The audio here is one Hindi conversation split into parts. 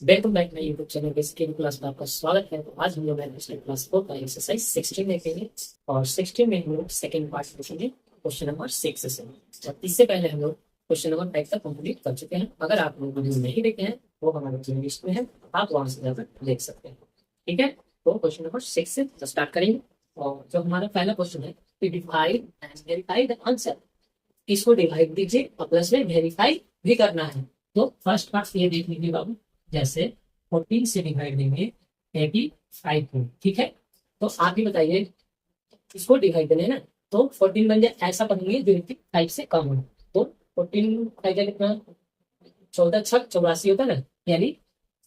Welcome back my YouTube channel basic class में आपका स्वागत है। तो आज हम लोग क्लास 4 का एक्सरसाइज 16 देखेंगे और 16 में हम लोग सेकंड पार्ट देखेंगे क्वेश्चन नंबर 6 से। और इससे पहले हम लोग क्वेश्चन नंबर 5 तक कंप्लीट कर चुके हैं। अगर आप लोग वीडियो नहीं देखे हैं वो हमारे प्लेलिस्ट में है, आप वहां से जाकर देख सकते हैं। ठीक है, तो क्वेश्चन नंबर 6 से स्टार्ट करेंगे। और जो हमारा पहला क्वेश्चन है, divide and verify the answer. इसको डिवाइड दीजिए और प्लस में वेरीफाई भी करना है। तो फर्स्ट पार्ट ये देख लीजिए बाबू, जैसे 14 से डिवाइड देंगे 85 को। ठीक है, तो आप ही बताइए, इसको डिवाइड करना है ना, तो 14 बन जाए ऐसा पढ़ेंगे जो 85 से कम हो। तो 14 का कितना, 14 छक 84 होता है ना, यानी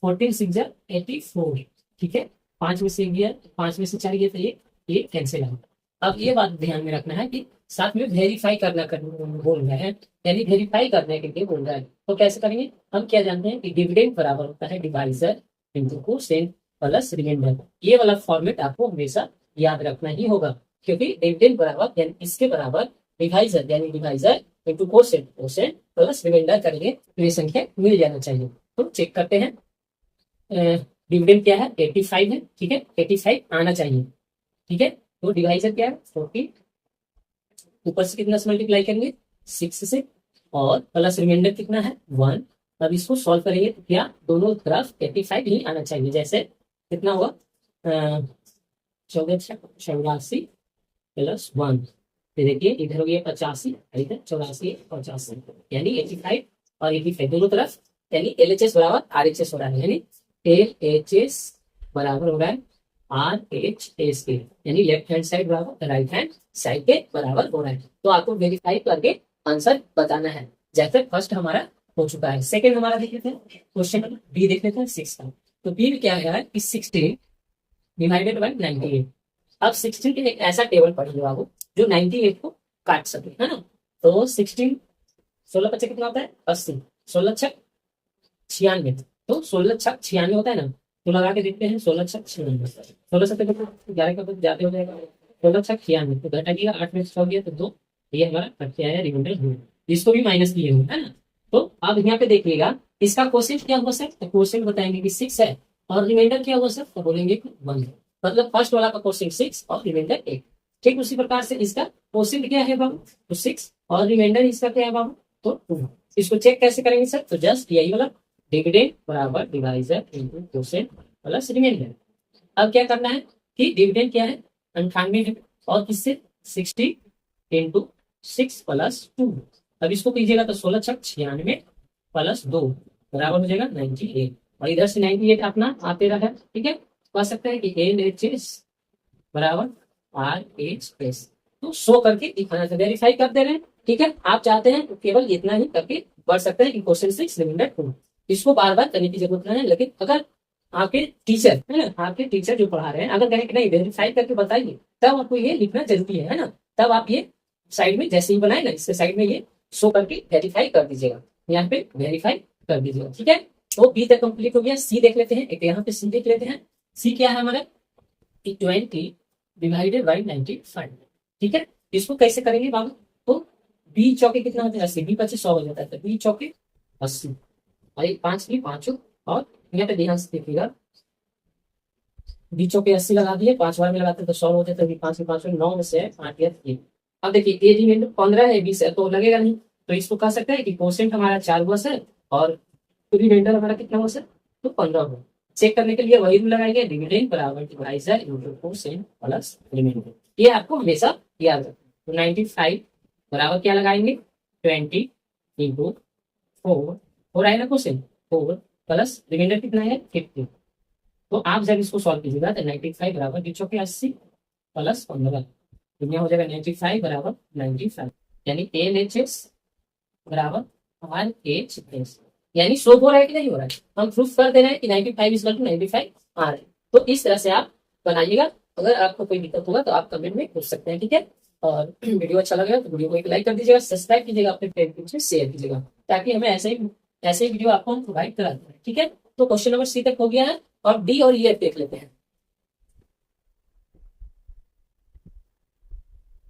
14 सिक्स जा 84। ठीक है, 5 में से गया, 5 में से 4 गया, तो ये कैंसिल आउट। अब ये बात ध्यान में रखना है कि साथ में वेरीफाई बोल रहा है, यानी वेरीफाई करने के लिए बोल रहा है। तो कैसे करेंगे, हम क्या जानते हैं कि डिविडेंड बराबर होता है divisor into quotient plus remainder. ये वाला फॉर्मेट आपको हमेशा याद रखना ही होगा, क्योंकि डिविडेंड बराबर यानी इसके बराबर डिवाइजर यानी divisor into quotient, quotient plus remainder करेंगे तो ये संख्या मिल जाना चाहिए। तो चेक करते हैं, डिविडेंड क्या है, 85 है। ठीक है, 85 आना चाहिए। ठीक है, तो डिवाइजर क्या है, 40, ऊपर से कितना से मल्टीप्लाई करेंगे, 6 से, और प्लस रिमाइंडर कितना है, 1। अब इसको सॉल्व करेंगे तो क्या दोनों तरफ 85 ही आना चाहिए। जैसे कितना हुआ, 84 प्लस 1। फिर देखिए इधर हो गया 85, इधर 84 85, यानी 85 और 85 दोनों तरफ, यानी LHS बराबर RHS हो रहा है, यानी LHS बराबर हो रहा है RHS के, यानी लेफ्ट हैंड साइड बराबर राइट हैंड साइड के बराबर हो रहा है। तो आपको वेरीफाई करके आंसर बताना है। जैसे फर्स्ट हमारा हो चुका है, सेकंड हमारा देख लेते हैं, क्वेश्चन नंबर बी देख लेते हैं 6 का। तो बी में क्या है कि 16 डिवाइडेड बाय 98। अब 16 के एक ऐसा टेबल पढ़िए बाबू जो 98 को काट सके, है ना। तो 16, 16 बच्चे कितना होता है, 80, 16 छक 96। तो 16 छक 96 होता है ना, तो लगा के देखते हैं, 16 छक 96, 16 से 11 का कुछ ज्यादा हो जाएगा, 16 छक 96, तो घटा गया, 8 में से 6 गया तो 2, ये हमारा कट के आया, रिमाइंडर 2। इसको भी माइनस किए हुए है ना। तो अब यहाँ पे देखिएगा इसका कोसेंट क्या हुआ सर, तो कोसेंट बताएंगे कि 6 है, और रिमाइंडर क्या हुआ सर, तो बोलेंगे कि 1 है। मतलब फर्स्ट वाला का कोसेंट 6 और रिमाइंडर 8। ठीक उसी प्रकार से इसका कोसेंट क्या है बाबू, तो 6, और रिमाइंडर इसका क्या है बाबू, तो 2। इसको चेक कैसे करेंगे सर, तो जस्ट यही वाला डिविडेंड बराबर divisor into quotient plus remainder. अब क्या करना है कि डिविडेंड क्या है, 98 है, और किससे 60 इंटू 6 प्लस 2। अब इसको कीजिएगा तो 16 छक 96 प्लस 2 बराबर हो जाएगा 98, और इधर से 98 अपना आते रहा है। ठीक है, कह सकते हैं कि LHS बराबर RHS, तो शो करके दिखाना है, वेरीफाई कर दे रहे हैं। ठीक है, आप चाहते हैं तो केवल इतना ही करके बढ़ सकते हैं कि क्वेश्चन 6 रिमाइंडर 2। इसको बार बार करने की जरूरत नहीं है, लेकिन अगर आपके टीचर है ना, आपके टीचर जो पढ़ा रहे हैं अगर कहें कि नहीं वेरीफाई करके बताइए, तब आपको ये लिखना जरूरी है ना। तब आप ये साइड में जैसे ही बनाए ना, इसके साइड में ये शो करके वेरीफाई कर दीजिएगा, यहाँ पे वेरीफाई कर दीजिएगा। ठीक है, तो बी तक कंप्लीट हो गया। सी देख लेते हैं, एक यहाँ पे सी देख लेते हैं। सी क्या है हमारा, 20 डिवाइडेड बाई 95। ठीक है, इसको कैसे करेंगे बाबू, तो बी चौके कितना होता है, 80, बी 25 100 हो जाता है, तो बी चौके 80, और एक 5 की 5, और यहाँ पे ध्यान से देखिएगा, बी चौके 80 लगा दिए, 5 बार में लगाते तो 100 होते, तो 5 की 5 9 में से 8 गया 3। अब देखिए ए रिमाइंडर 15 है, 20 है, तो लगेगा नहीं। तो इसको कह सकते हैं कि कोसेंट हमारा 4 हुआ सर, और रिमाइंडर हमारा कितना हुआ सर, तो 15 हुआ। चेक करने के लिए वही रूल लगाएंगे, डिविडेंड बराबर divisor into quotient plus remainder. ये आपको हमेशा याद रखना। तो 95 बराबर क्या लगाएंगे, 20 इंटू 4, 4 आएगा क्वेश्चन, 4 प्लस रिमाइंडर कितना है 50। तो आप जब इसको सॉल्व कीजिएगा तो 95 बराबर बीचों के 80 प्लस 15, दुनिया हो जाएगा 95 बराबर 95, यानी LHS बराबर RHS, यानी शो हो रहा है कि नहीं हो रहा है, हम प्रूफ कर दे रहे हैं कि 95 इज इक्वल टू 95 आ रहा है। तो इस तरह से आप बनाइएगा। अगर आपको कोई दिक्कत होगा तो आप कमेंट में पूछ सकते हैं। ठीक है, और वीडियो अच्छा लगे तो वीडियो को एक लाइक कर दीजिएगा, सब्सक्राइब कीजिएगा, अपने फ्रेंड्स में शेयर कीजिएगा, ताकि हमें ऐसे ही वीडियो आपको हम प्रोवाइड कराते हैं। ठीक है, तो क्वेश्चन नंबर सी तक हो गया है, और डी और ई देख लेते हैं।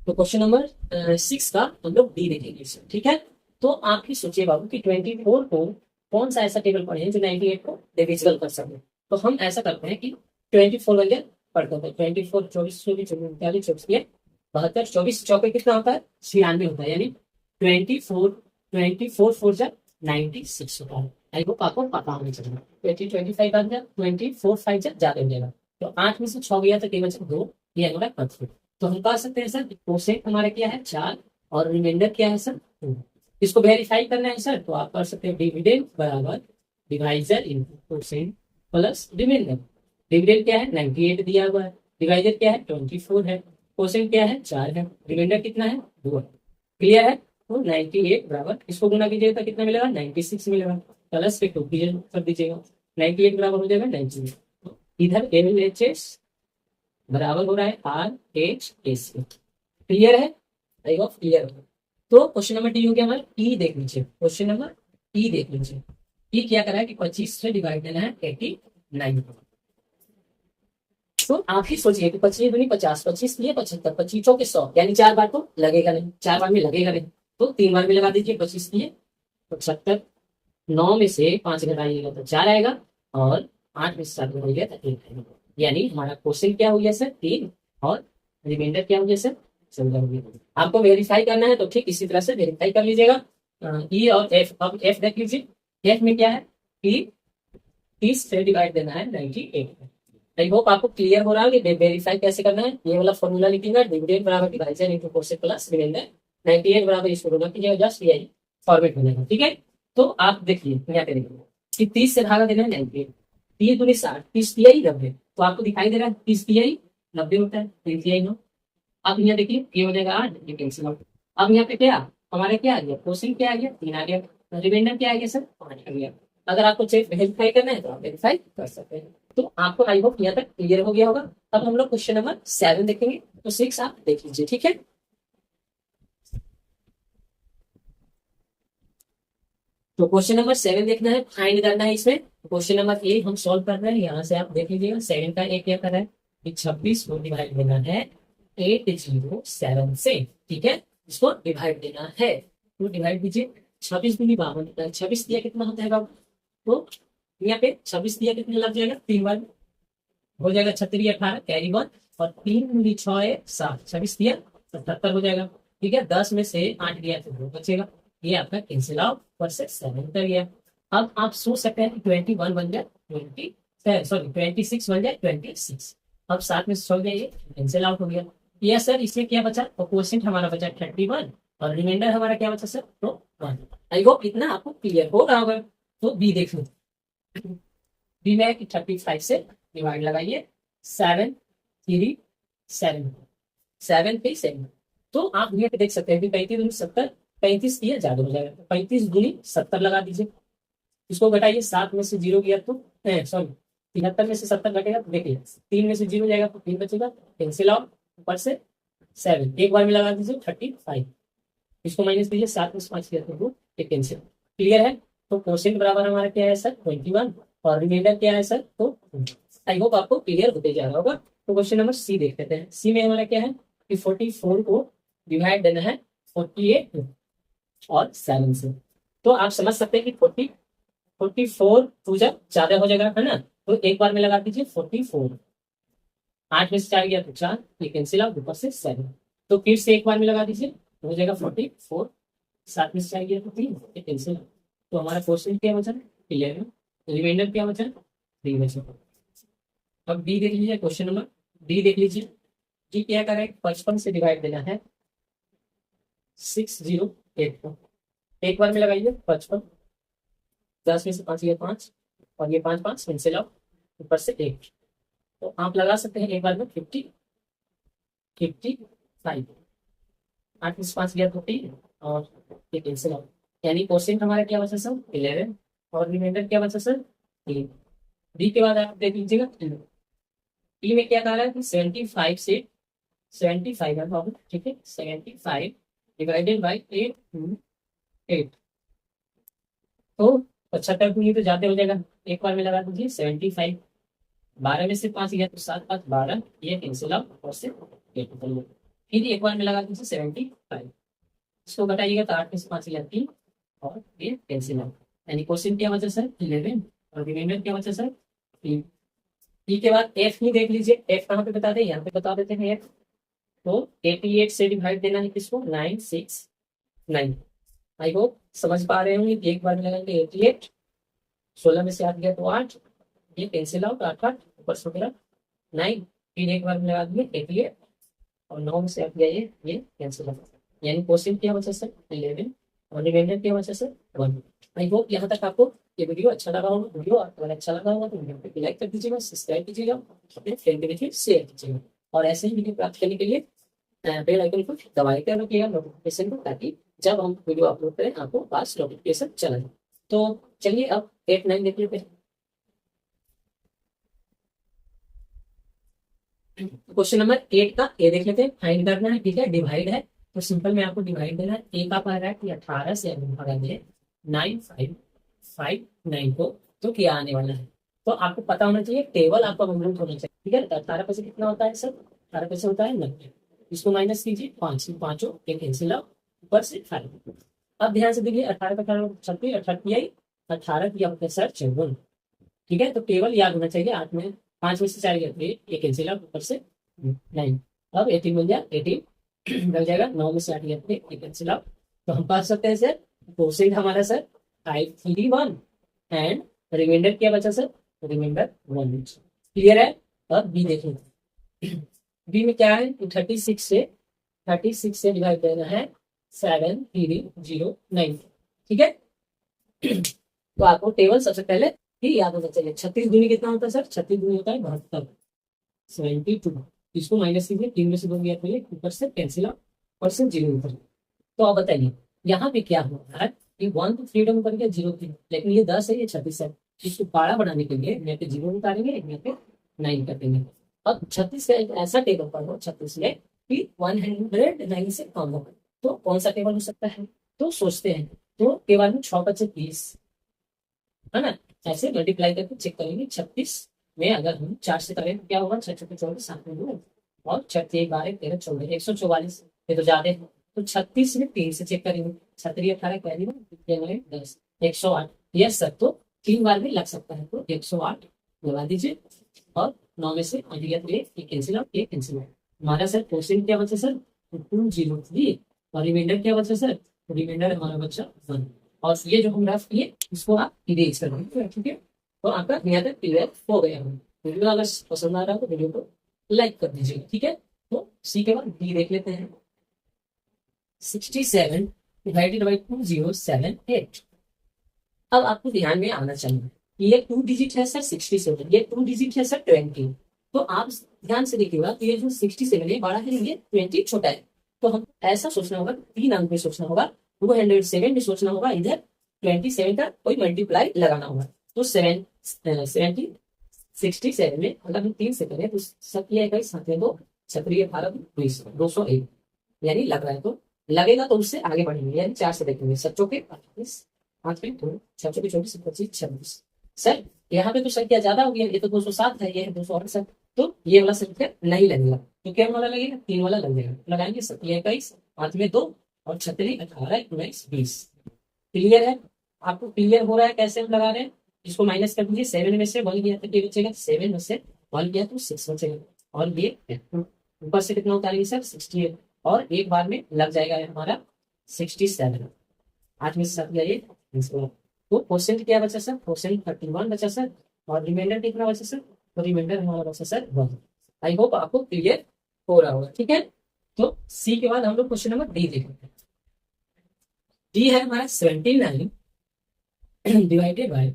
तो क्वेश्चन नंबर 6 का हम लोग डी देखेंगे। ठीक है, तो आप ही सोचिए बाबू कि 24 को कौन सा ऐसा टेबल पढ़े जो 98 को डिविजिबल कर सके। तो हम ऐसा करते हैं कि 24 बन जाए पढ़ते हैं। 24 24 24 39 24 72 24 चौके कितना होता है 96 होता है, यानी 24 4 जा 96 होता है। आई होप आपको पता होना चाहिए। 25 बन जाए 24 5 जा ज्यादा हो जाएगा। तो 8 में से 6 गया तो केवल 2, ये हमारा परफेक्ट। तो हम कह सकते हैं सर कोसेक हमारा क्या है 4 और रिमाइंडर क्या है सर 2। इसको वेरीफाई करना है सर, तो आप कर सकते हैं डिविडेंड बराबर डिवाइजर इनटू कोसेक प्लस रिमाइंडर। डिविडेंड क्या है 98 दिया हुआ है, डिवाइजर क्या है 24 है, कोसेक क्या है 4 है, रिमाइंडर कितना है 2 है। क्लियर है। तो 98 बराबर इसको गुना कीजिएगा तो कितना मिलेगा 96 मिलेगा, प्लस पे 2 कर दीजिएगा 98 बराबर हो जाएगा 98। इधर LHS बराबर हो रहा है RHS। क्लियर है। आई होप क्लियर हो। तो क्वेश्चन नंबर डी हो गया हमारा। टी देख लीजिए, क्वेश्चन नंबर टी देख लीजिए। टी क्या करा है कि 25 से डिवाइड देना है 89। तो आप ही सोचिए कि 25 दूनी 50, 25 लिए 75, 25 चौके 100, यानी 4 बार तो लगेगा नहीं, 4 बार में लगेगा नहीं, तो 3 बार में लगा दीजिए। 25 लिए 75, 9 में से 5 घटाइएगा तो 4 आएगा, और 8 में से 7 घटाइएगा तो 1 आएगा। यानी हमारा क्वेश्चन क्या हो गया सर 3, और रिमाइंडर क्या हो गया सर 14 हो गया। आपको वेरीफाई करना है तो ठीक इसी तरह से वेरीफाई कर लीजिएगा। ई और एफ, अब एफ देख लीजिए। एफ में क्या है कि 30 से डिवाइड देना है 98। आई होप आपको क्लियर हो रहा है कि वेरीफाई कैसे करना है। ये वाला फॉर्मूला लिखिएगा, डिविडेंड बराबर डिवाइजर इनटू कोसेक प्लस रिमाइंडर 98 बराबर इसको गुना कीजिएगा, जस्ट यही फॉर्मेट बनेगा। ठीक है। तो आप देखिए यहाँ पे देखिए कि 30 से भागा देना है 98, 30 दूनी 60, 30 तिया 90। तो आपको दिखाई दे रहा है 30 तिया 90 होता है, 3 तिया 9। अब यहाँ देखिए ये हो जाएगा 8, ये कैंसिल आउट। अब यहाँ पे क्या हमारे क्या आ गया कोसेक क्या आ गया 3 आ गया, रिमाइंडर क्या आ गया सर 5 आ गया। अगर आपको चेक वेरीफाई करना है तो आप वेरीफाई कर सकते हैं। तो आपको आई होप यहाँ तक क्लियर हो गया होगा। अब हम लोग क्वेश्चन नंबर 7 देखेंगे, तो 6 आप देख लीजिए। ठीक है। तो क्वेश्चन नंबर 7 देखना है, फाइंड करना है इसमें। क्वेश्चन नंबर ए हम सॉल्व कर रहे हैं, यहाँ से आप देख लीजिएगा। 7 का ए क्या कर रहा है कि 26 को डिवाइड देना है 807 से। ठीक है, इसको डिवाइड देना है, तो डिवाइड दीजिए। 26 दूनी 52 होता है, 26 दिया कितना होता है बाबू, तो यहाँ पे 26 दिया कितने लग जाएगा 3 बार हो जाएगा 36 18 कैरी 1, और 3 दूनी 6 7, 26 दिया 77 हो जाएगा। ठीक है, 10 में से 8 गया तो 2 बचेगा, ये आपका कैंसिल आउट पर से 7 कर गया। अब आप सोच सकते हैं कि 21 बन जाए 20, सॉरी 26 बन जाए 26। अब 7 में से 6 गया, ये कैंसिल आउट हो गया। यस सर, इसमें क्या बचा, तो क्वेश्चन हमारा बचा 31 और रिमाइंडर हमारा क्या बचा सर, तो 1। आई होप इतना आपको क्लियर हो रहा होगा। तो बी देख लो, बी में 35 से डिवाइड लगाइए 7 3 7, 7 पे 7। तो आप ये देख सकते हैं कि 35 दूनी 70, 35 दिया ज्यादा हो जाएगा, 35 दूनी 70 लगा दीजिए। इसको घटाइए, 7 में से 0 गया तो सॉरी 73 में से 70 घटेगा तो देखिए 3 में से 0 जाएगा तो 3 बचेगा, कैंसिल आउट, ऊपर से 7 एक बार में लगा दीजिए 35। इसको माइनस दीजिए, 7 में से 5 गया तो 2, एक कैंसिल। क्लियर है। तो क्वेश्चन बराबर हमारा क्या है सर 21, और रिमाइंडर क्या है सर, तो आई होप आपको क्लियर होते जा रहा होगा। तो क्वेश्चन नंबर सी देख लेते हैं। सी में हमारा क्या है कि 44 को डिवाइड देना है 48 और 7 से। तो आप समझ सकते हैं कि 44 टू जब ज्यादा हो जाएगा है ना, तो एक बार में लगा दीजिए 44, 8 में से 4 गया तो 4, ये कैंसिल आउट, ऊपर से 7। तो फिर से एक बार में लगा दीजिए, हो जाएगा 44, 7 में से 4 गया तो 3, ये कैंसिल आउट। तो हमारा क्वेश्चन क्या बचा, क्लियर है। रिमाइंडर क्या बचा 3 बचा। अब डी देख लीजिए, क्वेश्चन नंबर डी देख लीजिए। डी क्या कर रहा है 55 से डिवाइड देना है 608 को। एक बार में लगाइए 55, 10 में से 5 गया 5, और ये 5 5 कैंसिल आउट, ऊपर से 1। तो आप लगा सकते हैं एक बार में 55, 8 में से 5 गया तो 3, और ये कैंसिल आउट। यानी क्वेश्चन हमारा क्या बचा सर 11, और रिमाइंडर क्या बचा सर 3। डी के बाद आप देख लीजिएगा ई में क्या कह रहा है कि 75 से 75 है बाबू, ठीक है, 75 डिवाइडेड बाई 8। तो 75 दूनी तो जाते हो जाएगा, एक बार में लगा दीजिए 75, 12 में से 5 गया तो 7 5 12, ये कैंसिल आउट, और से 8 फिर एक बार में लगा दीजिए 75, इसको घटाइएगा तो 8 में से 5 गया 3, और ये कैंसिल आउट। यानी क्वेश्चन क्या बचा सर 11 और रिमाइंडर क्या बचा सर 3। पी के बाद एफ ही देख लीजिए, एफ कहाँ पे बता दें, यहाँ पे बता देते हैं एफ। तो 88 से डिवाइड देना है किसको 969। आई होप समझ पा रहे होंगे। एक बार में लगाएंगे 88, 16 में से 8 गया तो 8, ये कैंसिल आउट 8 8 ऊपर से मेरा 9, फिर एक बार में लगा दिए 88 और 9 में से 8 गया ये कैंसिल आउट। यानी क्वेश्चन क्या बचा सर 11 और रिमाइंडर क्या बचा सर 1। आई होप यहाँ तक आपको ये वीडियो अच्छा लगा होगा। वीडियो अगर अच्छा लगा होगा तो वीडियो को लाइक कर दीजिएगा, सब्सक्राइब कीजिएगा, अपने फ्रेंड के लिए शेयर कीजिएगा और ऐसे ही वीडियो प्राप्त करने के लिए बेल आइकन को दबाए कर रखिएगा नोटिफिकेशन को, ताकि जब हम वीडियो अपलोड करें आपको पास नोटिफिकेशन चला जाए। तो चलिए अब 8 9 देख लेते हैं। क्वेश्चन नंबर 8 का ए देख लेते हैं। फाइंड करना है, ठीक है, डिवाइड है तो सिंपल में आपको डिवाइड देना है। ए का पारा है कि 18 से भागा दिए 9559 को, तो क्या आने वाला है। तो आपको पता होना चाहिए, टेबल आपका मूवमेंट होना चाहिए, ठीक है। 18 पे से कितना होता है सर 18 पे से होता है 90, इसको माइनस कीजिए 5 पांचों एक कैंसिल आउट ऊपर से 18। अब ध्यान से देखिए 18 का 36 18 किया होता है सर 54, ठीक है। तो टेबल याद होना चाहिए। 8 में 5 में से 4 गया ये कैंसिल आउट ऊपर से 9। अब 18 मिल गया 18 लग जाएगा 9 में से 8 गया ये कैंसिल आउट। तो हम पा सकते हैं सर क्वेश्चन हमारा सर 531 एंड रिमाइंडर क्या बचा सर रिमाइंडर 1। क्लियर है। अब बी देख लेते हैं। बी में क्या है 36 से डिवाइड करना है 7309, ठीक है। तो आपको टेबल सबसे पहले ही याद होना चाहिए। 36 दूनी कितना होता है सर 36 दूनी होता है 72, 72 इसको माइनस कीजिए 3 में से 2 गया तो ये ऊपर से कैंसिल आउट ऊपर से 0 ऊपर। तो आप बताइए यहाँ पे क्या हो रहा है कि 1 तो फ्रीडम ऊपर गया 0 थी, लेकिन ये 10 है ये 36 है। इसको पारा बढ़ाने के लिए यहाँ पे 0 उतारेंगे यहाँ पे 9 कर देंगे। अब 36 का एक ऐसा टेबल पढ़ो 36 में कि 109 से कम हो, तो कौन सा टेबल हो सकता है। तो सोचते हैं, तो टेबल में 6 बचे 30 है ना, ऐसे मल्टीप्लाई करके चेक करेंगे। 36 में अगर हम 4 से करें तो क्या होगा 6 6 24 7 में 2 और 6 1 12 13 14 144, ये तो ज्यादा है। तो 36 में 3 से चेक करेंगे 17 18 पहली बार 10 108, यस सर। तो 3 बार भी लग सकता है, तो 108 लगा दीजिए और 9 में से कैंसिल आउट ये कैंसिल आउट। हमारा सर क्वेश्चन क्या बचा सर 203 और रिमाइंडर क्या बचा सर रिमाइंडर हमारा बचा 1। और ये जो हम ग्राफ किए इसको आप इरेज कर देंगे, ठीक है। तो आपका यहाँ तक क्लियर हो गया। वीडियो अगर पसंद आ रहा है तो वीडियो को लाइक कर दीजिए, ठीक है। तो सी के बाद डी देख लेते हैं। 67 डिवाइडेड बाई 2078। अब आपको ध्यान में आना चाहिए ये 2 डिजिट है सर 67, ये 2 डिजिट है सर 20। तो आप ध्यान से देखिएगा तो ये जो 67 है बड़ा है, ये 20 छोटा है। तो हम ऐसा सोचना होगा 3 अंक में सोचना होगा, 207 में सोचना होगा, इधर 27 का कोई मल्टीप्लाई लगाना होगा। तो 67 में अगर हम 3 से करें तो सत्य 21 साथ में 2 क्षत्रिय भारत 201 यानी लग रहा है। तो लगेगा तो उससे आगे बढ़ेंगे, यानी 4 से देखेंगे। सच्चों के 28 5 में 2 6 24 25 26। सर यहाँ पे तो संख्या ज्यादा हो गया, ये तो 207 है, ये है 268, तो ये वाला संख्या नहीं लगेगा। तो क्या वाला लगेगा 3 वाला लग जाएगा। लगाएंगे 21 5 में 2 और 36 18 19 20। क्लियर है। आपको क्लियर हो रहा है कैसे हम लगा रहे हैं। इसको माइनस कर दीजिए 7 में से 1 गया तो बचेगा, 7 में से 1 गया तो 6 बचेगा और ये ऊपर से कितना उतारेंगे सर 68 और एक बार में लग जाएगा हमारा 67। 8 में से 7 गया ये। तो क्वेश्चन क्या बचा सर क्वेश्चन 31 बचा सर और रिमाइंडर कितना बचा सर, तो रिमाइंडर हमारा बचा सर 1। आई होप आपको क्लियर हो रहा होगा, ठीक है। तो सी के बाद हम लोग क्वेश्चन नंबर डी देखेंगे। डी है हमारा 79 डिवाइडेड बाय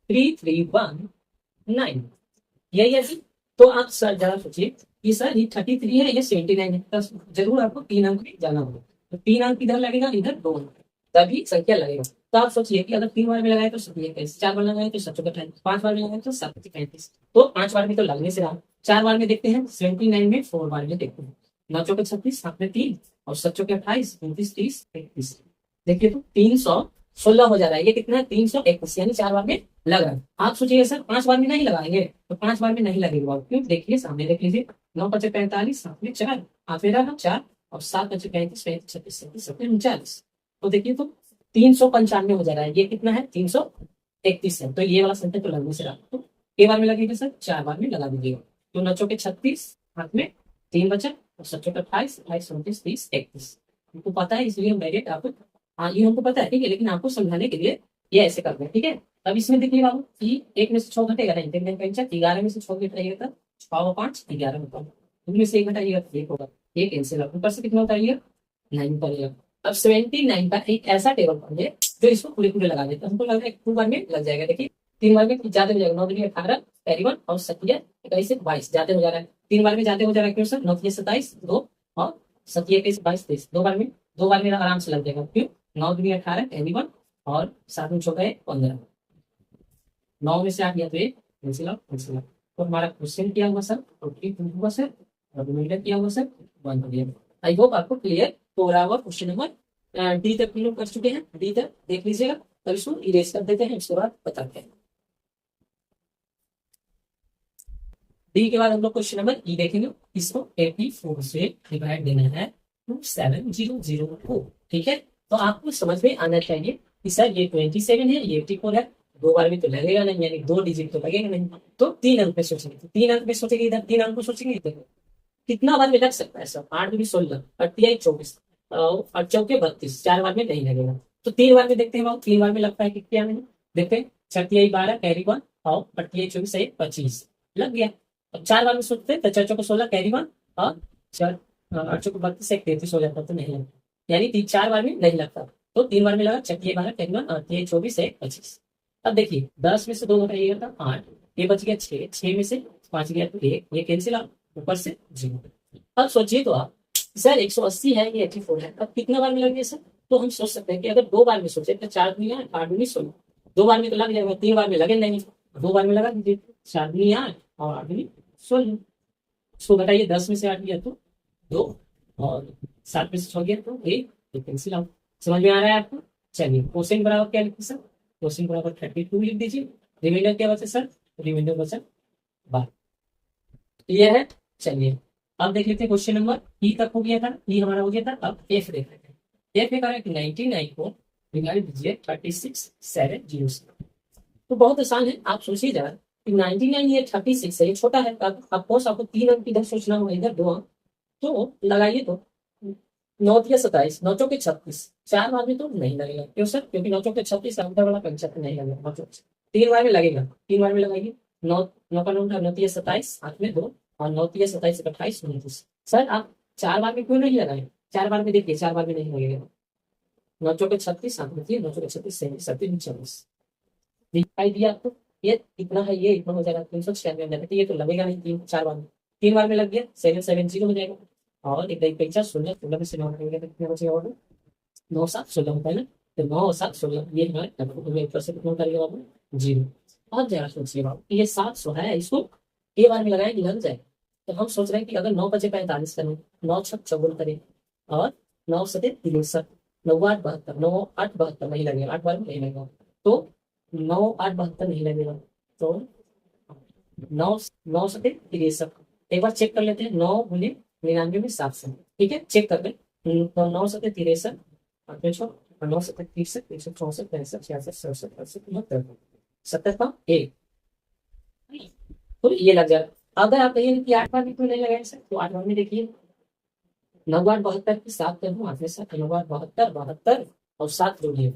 3319, यही है जी। तो आप सर जरा सोचिए कि सर ये 33 है ये 79 है, तो जरूर आपको 3 अंक भी जाना होगा। तो 3 अंक इधर लगेगा इधर 2 अंक, तभी संख्या लगेगा। तो आप सोचिए कि अगर 3 बार में लगाए तो 27, 4 बार लगाए तो 728, 5 बार में लगाए तो 735। तो 5 बार में तो लगने से रहा। 4 बार में देखते हैं 79 में 4 बार में देखते हैं 9 चौके 36 7 में 3 और 7 चौके 28 29 30 31। देखिए तो 316 हो जा रहा है। ये कितना है 321, यानी 4 बार में लग रहा है। आप सोचिए सर 5 बार में नहीं लगाएंगे, तो 5 बार में नहीं लगेगा। क्यों देखिए सामने देख लीजिए 9 5 45 7 में 4 8 में रहा 4 और 7 5 35 35 36 37 39। तो देखिए तो 395 हो जा रहा है, ये कितना है 331 है, तो ये वाला संख्या तो लगने से रहा, तो के बार में लगेगा सर, 4 बार में लगा दीजिएगा। तो नौ के 36, हाथ में 3 बचा, और 7 के 28, 28 29 30 31। हमको पता है इसलिए हम डायरेक्ट आपको, हाँ ये हमको पता है ठीक है, लेकिन आपको समझाने के लिए ये ऐसे करते हैं ठीक है। अब इसमें देखिए बाबू कि एक में से 6 घटेगा नहीं, 11 में से 6 घटाइएगा तो 6 और 5 11 होता है, उनमें से 1 घटाइएगा तो 1 होगा, ये कैंसिल होगा, ऊपर से कितना उतारिएगा 9 करिएगा। अब 79 का एक ऐसा टेबल पढ़िए जो इसको पूरे पूरे लगा देते हैं, हमको लग रहा है 2 बार में लग जाएगा। देखिए 3 बार में ज्यादा हो जाएगा, 9 दूनी 18 कैरी 1 और 7 21 22 जाते हो जा रहा है, 3 बार में जाते हो जा रहा है क्यों सर, 9 27 2 और 7 21 22 23, 2 बार में आराम से लग जाएगा, क्यों 9 दूनी 18 कैरी 1 और 7 में 6 15, 9 में से 8 गया तो 1 कैंसिल आउट कैंसिल आउट। तो हमारा क्वेश्चन किया हुआ सर, हुआ सर, और रिमाइंडर किया हुआ सर 1 हो गया। आई होप आपको क्लियर हो रहा होगा। क्वेश्चन नंबर डी तक हम लोग कर चुके हैं, डी तक देख लीजिएगा, तब इसको इरेज कर देते हैं, इसके बाद बताते हैं। डी के बाद हम लोग क्वेश्चन नंबर ई देखेंगे, इसको 84 से डिवाइड देना है 2700 को, ठीक है। तो आपको समझ में आना चाहिए कि सर ये 27 है, ये 84 है, 2 बार में तो लगेगा नहीं, यानी 2 डिजिट तो लगेगा नहीं, तो 3 अंक में सोचेंगे, तो 3 अंक में सोचेंगे, इधर 3 अंक में सोचेंगे, इधर कितना बार में लग सकता है सर, 8 दूनी 16, 38 24 और चौके 32, 4 बार में नहीं लगेगा, तो 3 बार में देखते हैं, 3 बार में लगता है कि क्या नहीं, देखते हैं 36 12 कैरी 1 और 38 24 25 लग गया। अब 4 बार में सोचते हैं तो 4 चौके 16 कैरी 1 और 4 8 चौके 32 से 33 हो जाता, तो नहीं लगता, यानी 4 बार में नहीं लगता, तो 3 बार में लगा 36 12 कैरी 1 38 24 25। अब देखिए 10 में से 2 घटाइएगा तो 8, ये बच गया 6, 6 में से 5 गया तो 1, ये कैंसिल आउट, ऊपर से 0। अब सोचिए तो आप सर 180 है, ये 84 है, अब कितना बार में लगेगा सर, तो हम सोच सकते हैं कि अगर 2 बार में सोचे तो 4 दूनी 8 8 दूनी 16, 2 बार में तो लग जाएगा, 3 बार में लगे नहीं, 2 बार में लगा दीजिए, 4 दूनी 8 और 8 दूनी 16, उसको घटाइए, 10 में से 8 गया तो 2 और 7 में से 6 गया तो 1, तो कैंसिल आउट। समझ में आ रहा है आपको? चलिए क्वेश्चन बराबर क्या लिखते सर, क्वेश्चन बराबर 32 लिख दीजिए, रिमाइंडर क्या बचा सर, रिमाइंडर बचा 12। क्लियर है? चलिए अब देख लेते हैं क्वेश्चन नंबर ई तक हो गया था, ई हमारा हो गया था, अब एफ देख लेते हैं। एफ में कह रहा है कि 99 को डिवाइड दीजिए 36 7 से, तो बहुत आसान है, आप सोचिए जरा कि 99 ये 36 है, ये छोटा है, अफकोर्स आपको 3 अंक इधर सोचना होगा, इधर 2 अंक, तो लगाइए तो 9 या 27, 9 चौके 36, 4 बार में तो नहीं लगेगा, क्यों सर, क्योंकि 9 चौके 36 अंदर वाला कंसेप्ट नहीं लगेगा, 9 चौके 3 बार में लगेगा, 3 बार में लगाइए, 9 9 का 9 9 या 27, हाथ में 2 और 9 या 27 28 29। सर आप 4 बार में क्यों नहीं लगाए, 4 बार में देखिए, 4 बार में नहीं लगेगा, 9 चौके 36 हाथ में 9 चौके 36 27 दिखाई दिया आपको, ये इतना है, ये इतना हो जाएगा 396, ये तो लगेगा नहीं, 4 बार में, 3 बार में लग गया 770 हो जाएगा, और एक दही पैंचा 16 16 में से 9 हटेगा तो कितना बचेगा, और 9 7 16 होता है ना, तो 9 7 16 ये हमारे ऊपर से कितना करेगा बाबू 0। बहुत जरा सोचिए बाबू, ये 700 है, इसको ए बार में लगाएंगे लग जाए, तो हम सोच रहे हैं कि अगर 9 बचे 45 करें, 9 छक 54 करें और 9 सते 63, 9 8 72, 9 8 72 नहीं लगेगा, 8 बार में नहीं लगेगा, तो 9 8 72 नहीं लगेगा, तो 9 9 सते 63, एक बार चेक कर लेते हैं, 9 गुने 99 में 700, ठीक है चेक कर लें, तो 9 सते 63 और 9 सते 30 164 65 66 67 68 69 70 का 1, तो ये लग जाएगा। अगर आप कहिए कि 8 बार भी क्यों नहीं लगाए सर, तो 8 बार में देखिए 9 8 72 की 7 कर दूं, 8 7 9 8 72 72 और 7 जोड़िए,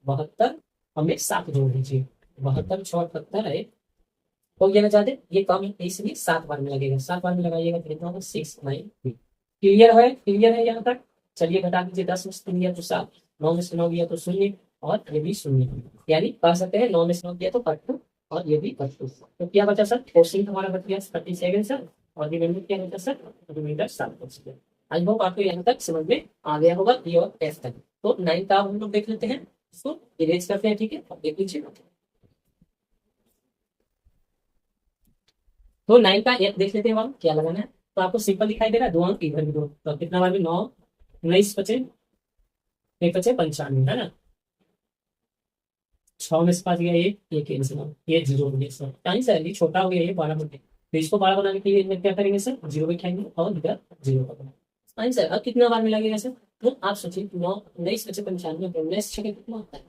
72 हमें 7 जोड़ दीजिए, 72 6 78 है, हो गया ना ज्यादा, ये कम है इसलिए 7 बार में लगेगा, 7 बार में लगाइएगा तो कितना होगा 6 9। क्लियर है यहाँ तक? चलिए घटा दीजिए, 10 में से 3 गया तो 7, 9 में से 9 गया तो 0 और ये भी 0, यानी कह सकते हैं 9 में से 9 गया तो 32 और ये भी 32, तो क्या बचा सर, क्वेश्चन हमारा बच गया 37 सर, और रिमाइंडर क्या बचा सर, रिमाइंडर 7 बच गया। आई होप आपको यहाँ तक समझ में आ गया होगा, ये और एफ तक। तो 9 का हम लोग देख लेते हैं, इसको इरेज करते हैं, ठीक है अब देख लीजिए, तो 9 का एफ देख लेते हैं हम क्या लगाना है, तो आपको सिंपल दिखाई दे रहा है, 2 अंक इधर भी 2, तो कितना बार में 9 19 बचे 1 बचे 95 है ना, 6 में से 5 गया ये कैंसिल हो, ये 0 हो गया सर, नहीं सर ये छोटा हो गया, ये 12 हो गया, तो इसको 12 बनाने के लिए क्या करेंगे सर, 0 बिठाएंगे और इधर 0 का बना। नहीं सर अब कितना बार में लगेगा सर, तो आप सोचिए 19 × 95, 19 कितना होता है,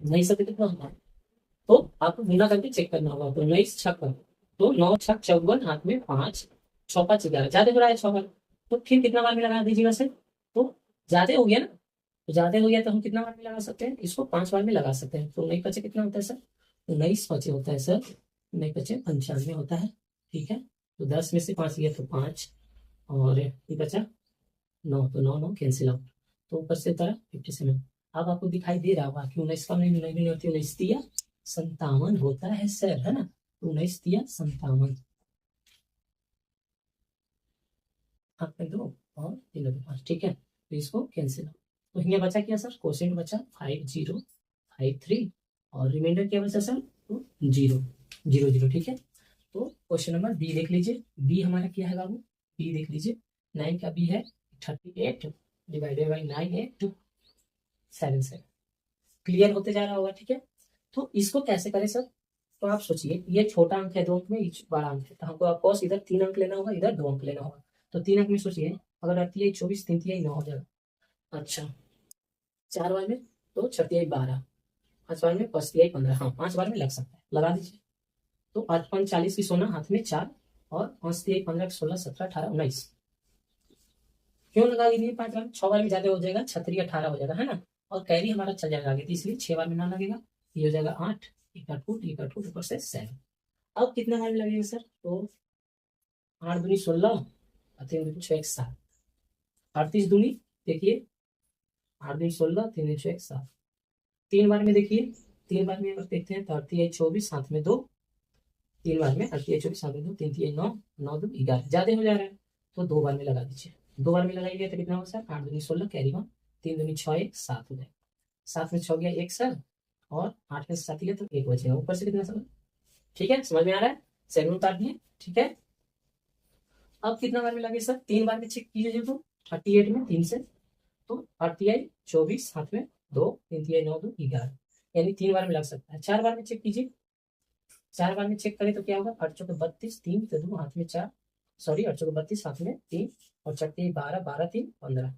19 कितना होता है, तो आपको गुना करके चेक करना होगा। तो 19 तो 9 × 6 = 54, हाथ में 5, 6 × 5 = 11, ज्यादा हो रहा है 6 बार, तो फिर कितना बार में लगा दीजिएगा सर, तो ज्यादा हो गया ना, तो ज्यादा हो गया तो हम कितना बार में लगा सकते हैं, इसको 5 बार में लगा सकते हैं। तो 19 × 5 कितना होता है सर, 19 × 5 होता है सर, 19 × 5 = 95 होता है, ठीक है। तो 10 में से 5 गया तो 5, और ये बचा 9, तो 9 9 कैंसिल आउट, तो ऊपर से उतारा 57। अब आपको दिखाई दे रहा होगा कि 19 का नहीं होती, 19 तिया 57 होता है सर, है ना, 19 तिया 57, हाथ में 2 और 3 में 5, ठीक है, तो इसको कैंसिल आउट। तो यहाँ बचा क्या सर, क्वेश्चन बचा 5053, और रिमाइंडर क्या बचा सर, तो 0 0 0, ठीक है। तो क्वेश्चन नंबर बी देख लीजिए, बी हमारा क्या है बाबू, बी देख लीजिए, 9 का बी है 38 डिवाइडेड बाई 9877, क्लियर होते जा रहा होगा, ठीक है। तो इसको कैसे करें सर, तो आप सोचिए ये छोटा अंक है 2 अंक में, ये बड़ा अंक है, तो हमको ऑफकोर्स इधर 3 अंक लेना होगा, इधर 2 अंक लेना होगा। तो 3 अंक में सोचिए, अगर 38 24, 3 3 9 हो जाएगा, अच्छा 4 बार में तो 6 12, 5 बार में 5 15, हाँ 5 बार में लग सकता है, लगा दीजिए। तो 8 5 40 की सोना, हाथ में 4, और 5 3 15 16 17 18 19, क्यों लगा दीजिए 5 बार, 6 बार में ज्यादा हो जाएगा, 6 18 हो जाएगा, है ना, और कैरी हमारा चल जाएगा आगे, तो इसलिए 6 बार में ना लगेगा, ये हो जाएगा 8, एक आठ फुट ऊपर से 7। अब कितना बार में लगेगा सर, तो 8 दूनी 16 और 3 दूनी 6 1 7, 38 दूनी देखिए 8 दूनी 16, 3 दूनी 6 1 7, 3 बार में देखिए, 3 बार में अगर देखते हैं तो 38 24, हाथ में 2, 3 बार में 38 24, हाथ में 2, 3 3 9, 9 2 11, ज्यादा हो जा रहा है, तो 2 बार में लगा दीजिए, 2 बार में लगाइए तो कितना होगा सर, 8 दूनी 16 कैरी 1, 3 दूनी 6 1 7 हो जाएगा, 7 में 6 गया 1 सर, और 8 में 7 गया तो 1 बचेगा, ऊपर से कितना सर, ठीक है, समझ में आ रहा है, सेवन उतार दिए, ठीक है। अब कितना बार में लगे सर, 3 बार में चेक कीजिए, तो 38 में 3 से, तो 38 24, हाथ में 2, 3 3 9 2 11, यानी 3 बार में लग सकता है। 4 बार में चेक कीजिए, 4 बार में चेक करें तो क्या होगा, 8 चौके 32, 3 तो 2, हाथ में 4, सॉरी 8 चौके 32, हाथ में 3, और 4 12 12 3 15,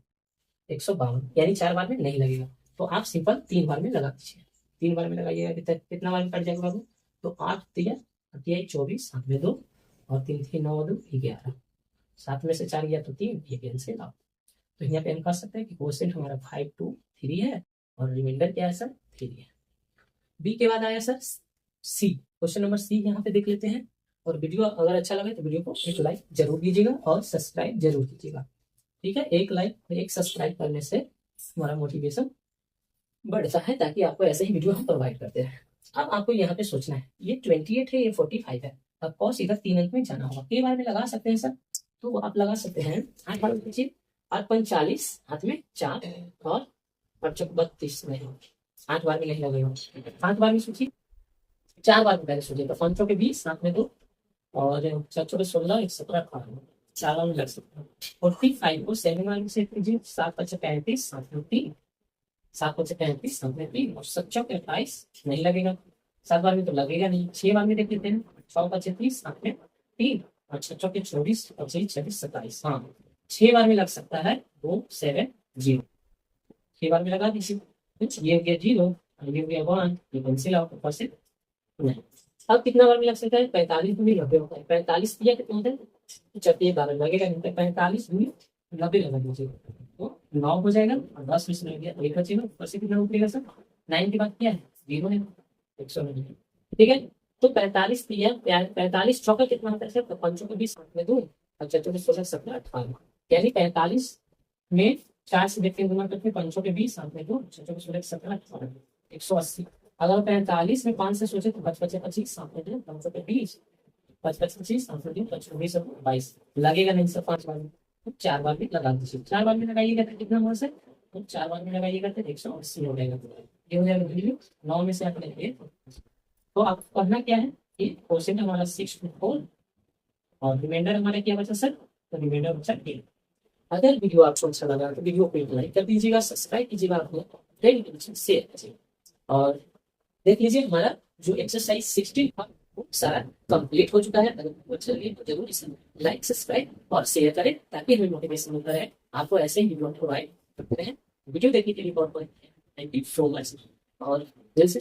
152, यानी 4 बार में नहीं लगेगा, तो आप सिंपल 3 बार में लगा दीजिए। 3 बार में लगाइएगा कितना बार में कट जाएगा बाबू, तो 8 3 38 24, हाथ में 2, और 3 3 9 2 11, 7 में से 4 गया तो 3, ये कैंसिल आउट। तो यहाँ पे हम कह सकते हैं कि क्वेश्चन हमारा 5 2 3 है, और रिमाइंडर क्या है सर, 3 है। बी के बाद आया सर सी, क्वेश्चन नंबर सी यहाँ पे देख लेते हैं, और वीडियो अगर अच्छा लगे तो वीडियो को एक लाइक जरूर कीजिएगा और सब्सक्राइब जरूर कीजिएगा, ठीक है। एक लाइक और एक सब्सक्राइब करने से हमारा मोटिवेशन बढ़ता है, ताकि आपको ऐसे ही वीडियो हम प्रोवाइड करते हैं। अब आपको यहाँ पे सोचना है, ये 28 है, ये 45 है, अब कॉस इधर 3 अंक में जाना होगा, कई बार में लगा सकते हैं सर, तो आप लगा सकते हैं 8 बार में कीजिए, 8 5 40, हाथ में 4, और 8 चौक 32 में, 8 बार में नहीं लगेगा, 5 बार में सोचिए, 4 बार में पहले सोचिए, तो 5 चौके 20, हाथ में 2, और 4 चौके 16, 1 17 18, 4 बार में लग सकता है। 45 को 7 बार में सेट कीजिए, 7 5 35, हाथ में 3, 7 5 35, हाथ में 3, और 7 चौके 28, नहीं लगेगा, 7 बार में तो लगेगा नहीं। 6 बार में देख लेते हैं, 6 5 30, हाथ में 3, और 6 चौके 24, 25 26 27, हाँ 6 बार में लग सकता है, 2 7 0, 6 बार में लगा दीजिए, कुछ ये हो गया 0, ये हो गया 1, ये कैंसिल आउट, ऊपर से नहीं। अब कितना बार में लग सकता है, 45 दूनी 90 होता है, 45 दिया कितना होता है, चलिए 12 लगेगा नहीं, 45 दूनी 90 लगा दीजिए, तो 9 हो जाएगा, और 10 में से लग गया 1 बचेगा, ऊपर से कितना उठेगा सर, 9 के बाद क्या है 0 है, 190, ठीक है। तो 45 दिया, 45 चौका कितना होता है सर, तो 5 के 20, हाथ में 2, और 4 के 16 17 18, यानी 45 में 4 से देखते हैं गुना करते हैं, 5 के 20, हाथ में 2, 4 के 16 17 18, 180। अगर 45 में 5 से सोचे तो 5 5 25, हाथ में 2, 5 के 20, 5 5 25, हाथ में 2, 5 20 22, लगेगा नहीं सर 5 बार में, तो 4 बार में लगा दीजिए। 4 बार में लगाइएगा तो कितना हुआ सर, तो 4 बार में लगाइएगा तो 180 हो जाएगा, ये हो जाएगा वैल्यू, 9 में से आप लेंगे, तो आपको करना क्या है कि क्वेश्चन हमारा 6 to 4, और रिमाइंडर हमारा क्या बचा सर, तो रिमाइंडर बचा 8। अगर वीडियो आपको अच्छा लगा तो वीडियो को लाइक कर दीजिएगा, सब्सक्राइब कीजिएगा, अपने फ्रेंड के शेयर कीजिएगा, और देख लीजिए हमारा जो एक्सरसाइज 16 था वो सारा कंप्लीट हो चुका है। अगर वो अच्छा लगे तो जरूर इसे लाइक सब्सक्राइब और शेयर करें, ताकि हमें मोटिवेशन मिलता रहे आपको ऐसे ही प्रोवाइड करते हैं। वीडियो देखने के लिए बहुत बहुत थैंक यू सो मच। और दिल से